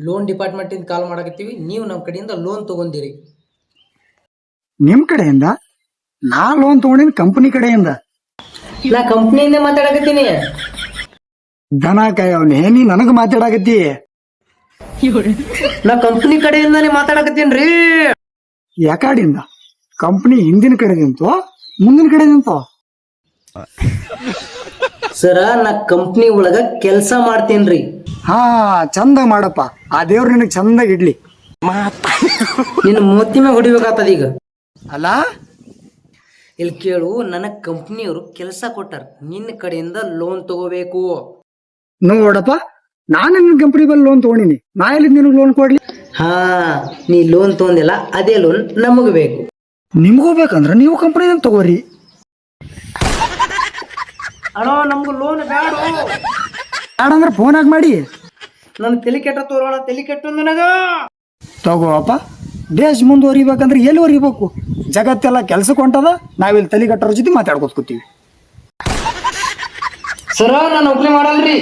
Loan ಡಿಪಾರ್ಟ್ಮೆಂಟಿಂದ ಕಾಲ್ ಮಾಡಕತ್ತೀವಿ. ನೀವು ನಮ್ಮ ಕಡೆಯಿಂದ ಲೋನ್ ತಗೊಂಡಿರಿ. ನಿಮ್ ಕಡೆಯಿಂದ? ನಾ ಲೋನ್ ತಗೊಂಡಿನಿ ಕಂಪನಿ ಕಡೆಯಿಂದ. ನಾ ಕಂಪ್ನಿಯಿಂದ ಮಾತಾಡಕತ್ತೀನಿ. ದನ ಕಾಯವನೇ ನೀ ನನಗ ಮಾತಾಡಕತ್ತಿ. ನಾ ಕಂಪ್ನಿ ಕಡೆಯಿಂದಾನೇ ಮಾತಾಡಕತ್ತೀನ್ರಿ. ಯಾಕಾಡಿಂದ? ಕಂಪನಿ ಹಿಂದಿನ ಕಡೆ ನಿಂತು ಮುಂದಿನ ಕಡೆ ನಿಂತು? ಸರ, ನಾ ಕಂಪ್ನಿ ಒಳಗ ಕೆಲಸ ಮಾಡ್ತೇನ್ರಿ. ಹಾ, ಚಂದ ಮಾಡಪ್ಪ. ಆ ದೇವ್ರು ನಿನಗ್ ಚಂದಾಗ ಇಡ್ಲಿ. ನಿನ್ನ ಮೂತಿ ಮ್ಯಾಗ ಹೊಡಿಬೇಕಾಗ್ತದ ಈಗ. ಅಲ್ಲ ಇಲ್ಲಿ ಕೇಳು, ನನಗ್ ಕಂಪ್ನಿಯವರು ಕೆಲಸ ಕೊಟ್ಟಾರ. ನಿನ್ನ ಕಡೆಯಿಂದ ಲೋನ್ ತಗೋಬೇಕು. ನೋಡಪ್ಪ, ನಾನು ನಿನ್ನ ಕಂಪನಿ ಬಲ್ಲಿ ಲೋನ್ ತಗೊಂಡಿನಿ. ನಾ ಎಲ್ಲಿ ನಿನಗೆ ಲೋನ್ ಕೊಡ್ಲಿ? ಹಾ, ನೀ ಲೋನ್ ತಗೊಂಡಿಲ್ಲ, ಅದೇ ಲೋನ್ ನಮಗ್ ಬೇಕು. ನಿಮ್ಗೂ ಬೇಕಂದ್ರ ನೀವು ಕಂಪನಿದಾಗ ತಗೋರಿ. ಅಣ್ಣ, ನಮ್ಗೆ ಲೋನ್ ಬೇಡ. ಬೇಡಂದ್ರೆ ಫೋನ್ ಆಗಿ ಮಾಡಿ. ನನ್ನ ತಲೆ ಕೆಟ್ಟ ತೋರೋಣ, ತಲೆ ಕೆಟ್ಟು ನನಗ. ತಗೋಪ್ಪ. ದೇಶ ಮುಂದುವರಿಬೇಕಂದ್ರೆ ಎಲ್ಲಿ ವರಿಬೇಕು? ಜಗತ್ತೆಲ್ಲ ಕೆಲ್ಸಕ್ಕೆ ಹೊಂಟದ, ನಾವಿಲ್ಲಿ ತಲೆ ಕಟ್ಟೋರ ಜೊತೆ ಮಾತಾಡ್ಕೊತ ಕೂತೀವಿ. ಸರ, ನಾನು ಒಬ್ನೇ ಮಾಡಲ್ರಿ.